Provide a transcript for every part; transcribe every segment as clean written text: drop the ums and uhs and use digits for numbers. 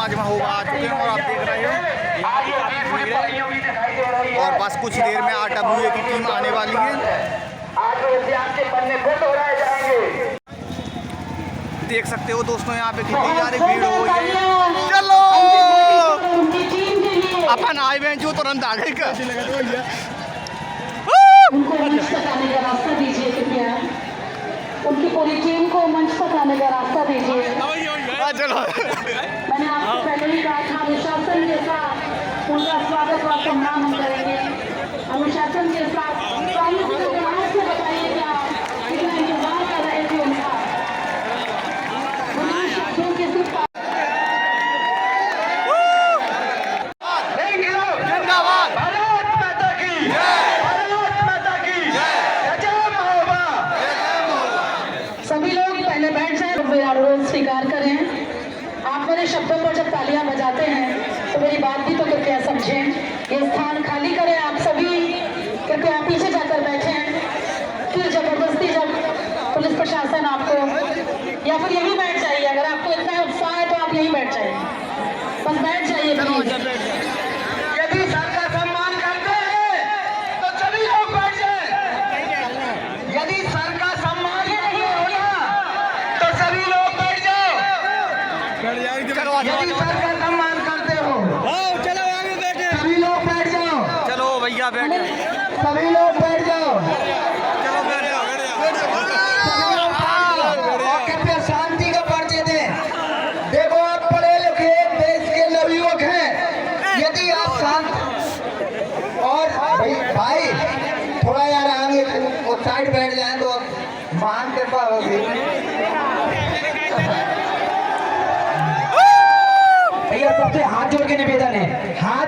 आज महोबा आ चुके हैं और आप देख रहे हैं यहाँ पे काफी भीड़ है और बस कुछ देर में RWA की टीम आने वाली है। देख सकते हो दोस्तों यहाँ पे कितनी सारी भीड़ हो गई है। चलो अपन आए हुए जो तुरंत आ गए क्या? उनको मंच तक आने का रास्ता दीजिए कृपया। उनकी पूरी टीम को मंच तक आने का रास्ता दीजिए। चलो मैंने आपको पहले ही कहा था अनुशासन के साथ उनका स्वागत और सम्मान हम करेंगे। अनुशासन के साथ से बताइए क्या कितना इंतजार कर रहे थे उनका। शब्दों के सिर्फ स्वीकार करें। आप मेरे शब्दों पर जब तालियां बजाते हैं तो मेरी बात भी तो कृपया समझें। ये स्थान खाली करें, आप सभी कृपया पीछे जाकर बैठें। फिर जबरदस्ती जब पुलिस प्रशासन आपको या फिर यहीं बैठ जाइए। अगर आपको इतना उत्साह है तो आप यहीं बैठ जाइए, बस बैठ जाइए प्लीज। यदि सर का सम्मान करते हैं तो सभी लोग बैठ जाए। यदि सर का सम्मान नहीं होना तो सभी लोग यदि सर का सम्मान करते हो चलो आगे बैठे, सभी लोग बैठ जाओ। चलो भैया बैठे, सभी लोग बैठ जाओ। चलो बैठ जाओ। और कृपया शांति का परिचय दें। देखो आप पढ़े लिखे देश के नवयुवक हैं। यदि आप शांत और भाई थोड़ा यार आगे और साइड बैठ जाए तो महान कृपा होगी। भैया सबसे हाथ जोड़ के निवेदन है, हाथ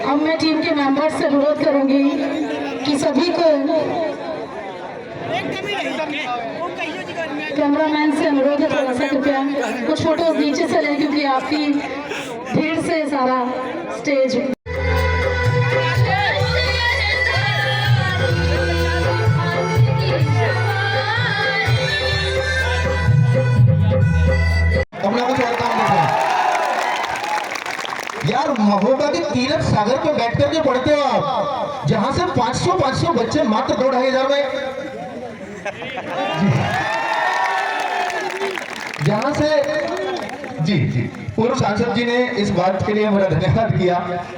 अब मैं टीम के मेंबर्स से अनुरोध करूंगी कि सभी को कैमरामैन से अनुरोध है थोड़ा सा कृपया कुछ फोटोज नीचे से लें क्योंकि आपकी भीड़ से सारा स्टेज यार महोबा के तीरथ सागर पे बैठ करके पढ़ते हो आप, जहां से 500 बच्चे मात्र 2-2,500 में, जहां से जी पूर्व सांसद जी ने इस बात के लिए मेरा धन्यवाद किया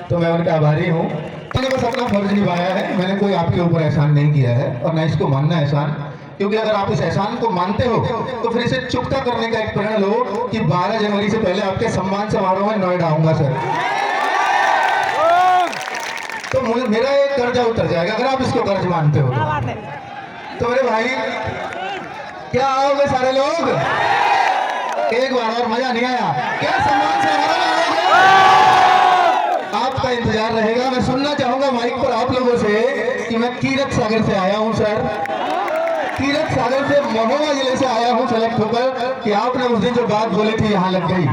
तो मैं उनका आभारी हूँ। मैंने बस अपना फर्ज निभाया है, मैंने कोई आपके ऊपर एहसान नहीं किया है और न इसको मानना एहसान, क्योंकि अगर आप इस एहसान को मानते हो तो फिर इसे चुकता करने का एक प्रण लो कि 12 जनवरी से पहले आपके सम्मान समारोह में नोएडा आऊंगा सर, तो मेरा एक कर्जा उतर जाएगा अगर आप इसको कर्ज मानते हो तो मेरे भाई क्या आओगे सारे लोग? एक बार और मजा नहीं आया क्या? सम्मान समारोह आपका इंतजार रहेगा। मैं सुनना चाहूंगा माइक पर आप लोगों से कि मैं तीरथ सागर से आया हूं सर, तीरथ सागर से महोबा जिले से आया हूं सेलेक्ट होकर कि आपने उस दिन जो बात बोली थी यहाँ लग गई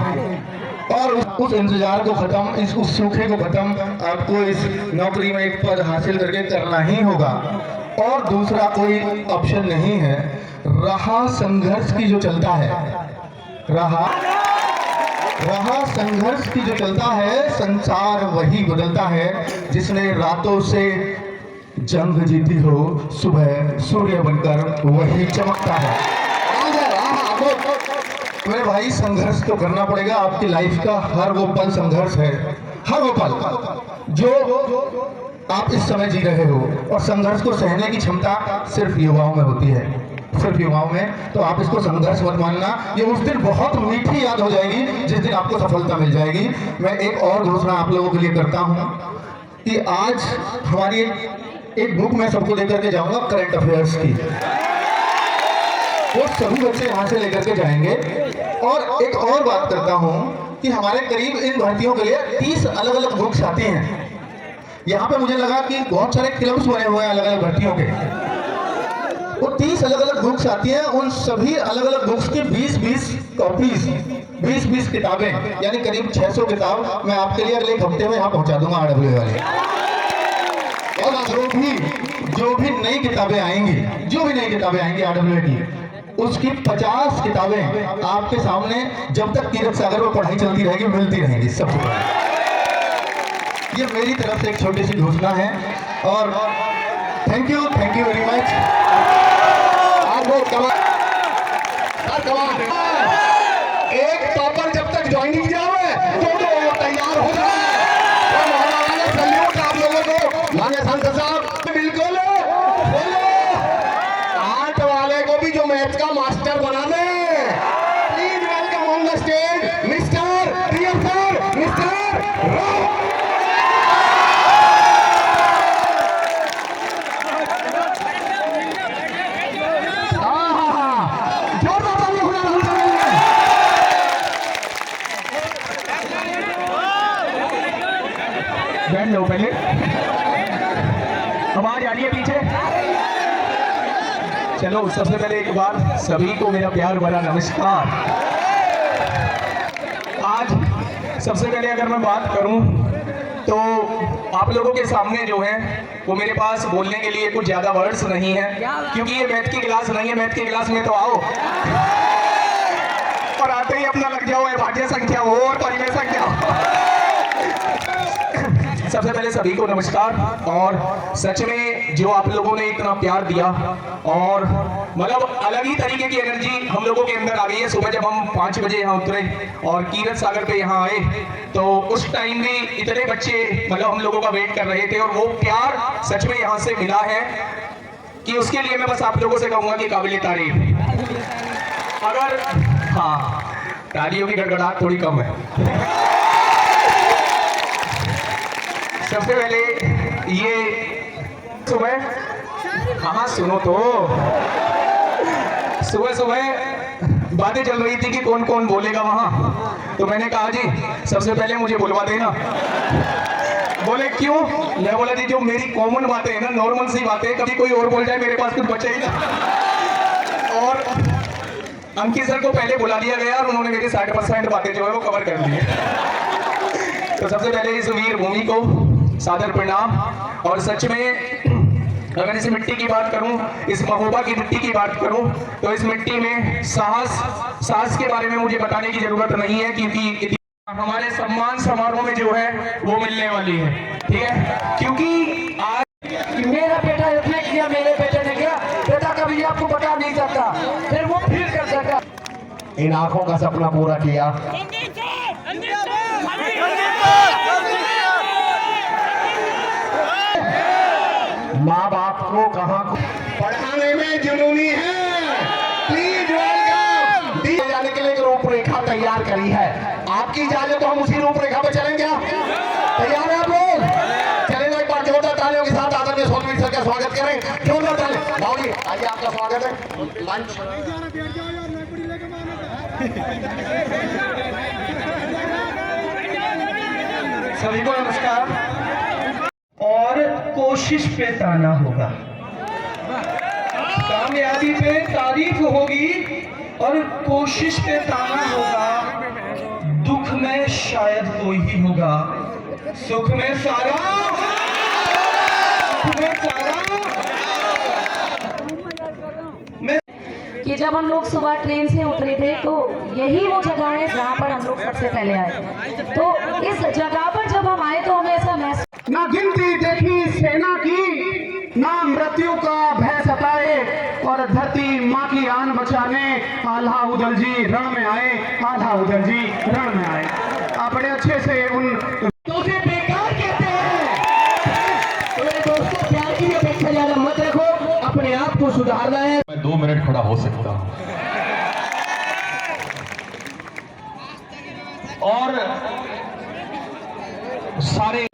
और उस इंतजार को खत्म, उस सूखे को खत्म आपको इस नौकरी में एक पद हासिल करके करना ही होगा और दूसरा कोई ऑप्शन नहीं है। रहा संघर्ष की जो चलता है, रहा संघर्ष की जो चलता है, संसार वही बदलता है जिसने रातों से जंग जीती हो, सुबह सूर्य बनकर वही चमकता है। मेरे भाई संघर्ष तो करना पड़ेगा, आपकी लाइफ का हर वो पल संघर्ष है, हर वो पल जो आप इस समय जी रहे हो और संघर्ष को सहने की क्षमता सिर्फ युवाओं में होती है, सिर्फ युवाओं में। तो आप इसको संघर्ष मत मानना, ये उस दिन बहुत मीठी याद हो जाएगी जिस दिन आपको सफलता मिल जाएगी। मैं एक और घोषणा आप लोगों के लिए करता हूं कि आज हमारी एक बुक मैं सबको लेकर के जाऊंगा करंट अफेयर्स की, वो सभी बच्चे यहाँ से लेकर के जाएंगे। और एक और बात करता हूँ कि हमारे करीब इन भर्तियों के लिए 30 अलग अलग बुक्स आती हैं। यहाँ पे मुझे लगा कि बहुत सारे क्लब्स बने हुए हैं अलग अलग भर्तियों के, वो 30 अलग अलग बुक्स आती हैं। उन सभी अलग अलग बुक्स की 20-20 कॉपीज, 20-20 किताबें, यानी करीब 600 किताब मैं आपके लिए अगले एक हफ्ते में यहाँ पहुँचा दूंगा RWA वाले। जो भी नई किताबें आएंगी RWA की, उसकी 50 किताबें आपके सामने जब तक तीरथ सागर में पढ़ाई चलती रहेगी मिलती रहेंगी सबसे पहले। ये मेरी तरफ से एक छोटी सी घोषणा है और थैंक यू वेरी मच। एक टॉपर जब तक ज्वाइनिंग जाए तो तैयार हो जाए। आप लोगों को माननीय सांसद साहब बिल्कुल आर्ट वाले को भी जो मैथ का मास्टर बना दे। Please welcome on the stage mister बैठ जाओ पहले, आवाज आ रही है पीछे। चलो सबसे पहले एक बार सभी को मेरा प्यार भरा नमस्कार। आज सबसे पहले अगर मैं बात करूं तो आप लोगों के सामने जो है वो मेरे पास बोलने के लिए कुछ ज्यादा वर्ड्स नहीं है, क्योंकि ये मैथ की क्लास नहीं है। मैथ की क्लास में तो आओ और आते ही अपना लग जाओ भाज्य संख्या हो और परिमेय संख्या हो। सबसे पहले सभी को नमस्कार। और सच में जो आप लोगों ने इतना प्यार दिया और मतलब अलग ही तरीके की एनर्जी हम लोगों के अंदर आ गई है। सुबह जब हम 5 बजे यहाँ उतरे और तीरथ सागर पे यहाँ आए तो उस टाइम भी इतने बच्चे मतलब हम लोगों का वेट कर रहे थे और वो प्यार सच में यहाँ से मिला है कि उसके लिए मैं बस आप लोगों से कहूँगा कि काबिल तारीफ। अगर हाँ तालियों की गड़गड़ाहट थोड़ी कम है। सबसे पहले ये सुबह हाँ सुनो तो सुबह बातें चल रही थी कि कौन कौन बोलेगा वहां, तो मैंने कहा जी सबसे पहले मुझे बुलवा देना। बोले क्यों? मैं बोला जी जो मेरी कॉमन बातें है ना, नॉर्मल सी बातें, कभी कोई और बोल जाए मेरे पास कुछ बचे ही ना। और अंकित सर को पहले बुला लिया गया और उन्होंने मेरी 60% बातें जो है वो कवर कर दी। तो सबसे पहले इस वीर भूमि को सादर प्रणाम। और सच में अगर इस मिट्टी की बात करूं, इस महोबा की मिट्टी की बात करूं, तो इस मिट्टी में साहस के बारे में मुझे बताने की जरूरत नहीं है, क्योंकि हमारे सम्मान समारोह में जो है वो मिलने वाली है। ठीक है, क्योंकि आज मेरा बेटा इसने किया, मेरे बेटे ने किया, बेटा कभी आपको बता नहीं सकता, फिर वो फील कर सकता। इन आंखों का सपना पूरा किया। माँ बाप को कहाँ पढ़ाने में जुनूनी है। Please welcome. दिए जाने के लिए एक रूपरेखा तैयार करी है। आपकी इजाजत तो हम उसी रूपरेखा पे चलेंगे। तैयार है आप लोग? चलेंगे। एक बार जोरदार तालियों के साथ आदरणीय सोलवीर सर का स्वागत करें। जोरदार ताली। भाई आइए, आपका स्वागत है मंच। सभी को नमस्कार। और कोशिश पे ताना होगा, कामयाबी पे तारीफ होगी और कोशिश पे ताना होगा। दुख में शायद कोई ही होगा, सुख में सारा, कि जब हम लोग सुबह ट्रेन से उतरे थे तो यही वो जगह है जहाँ पर हम लोग सबसे पहले आए। तो इस जगह पर जब हम आए तो हमें ऐसा महसूस, ना गिनती देखी सेना की, ना मृत्यु का भय सताए, और धरती माँ की आन बचाने आल्हा उदल जी रण में आए। आल्हा उदल जी रण में आए। आप बड़े अच्छे से उन उसे बेकार कहते हैं। तो मेरे दोस्तों, प्यार की अपेक्षा ज्यादा मत रखो, अपने आप को सुधारना है। मैं 2 मिनट खड़ा हो सकता हूं। और सारे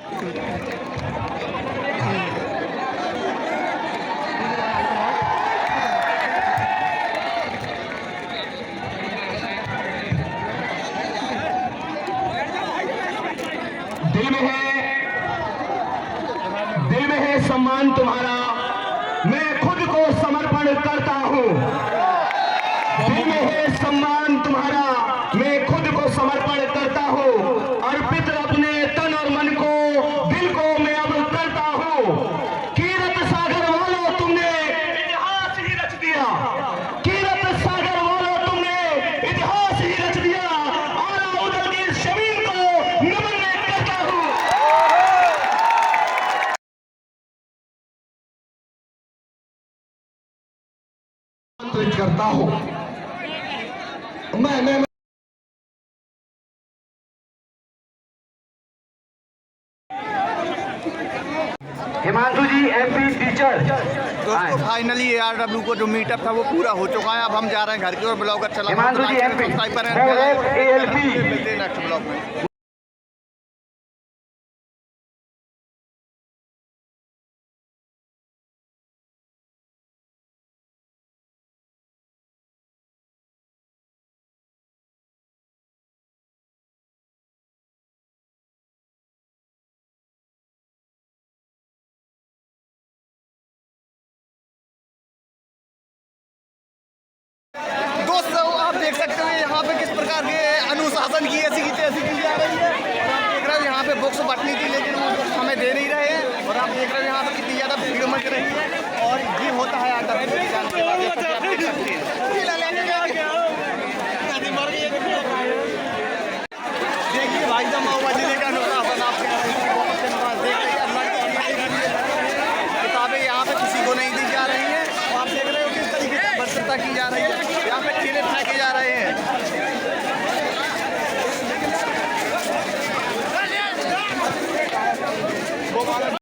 दिल में है सम्मान तुम्हारा, मैं खुद को समर्पण करता हूं। दिल में है सम्मान तुम्हारा, मैं खुद को समर्पण करता हूं। अर्पित अपने तन और मन को, दिल को मैं अब करता हूं। करता हूं। मैं हिमांशु जी एमपी टीचर। दोस्तों फाइनली ARW को जो मीटअप था वो पूरा हो चुका है। अब हम जा रहे हैं घर की ओर। ब्लॉगर चला हिमांशु जी एमपी मिलते हैं नेक्स्ट ब्लॉग में। दोस्तों आप देख सकते हो यहाँ पे किस प्रकार के अनुशासन की ऐसी की तैसी की जा रही है। और आप देख रहे हो यहाँ पे बुक्स बटनी थी लेकिन वो बुक्स हमें दे नहीं रहे हैं। और आप देख रहे हो यहाँ पे कितनी ज़्यादा भीड़ मच रही है। और ये होता है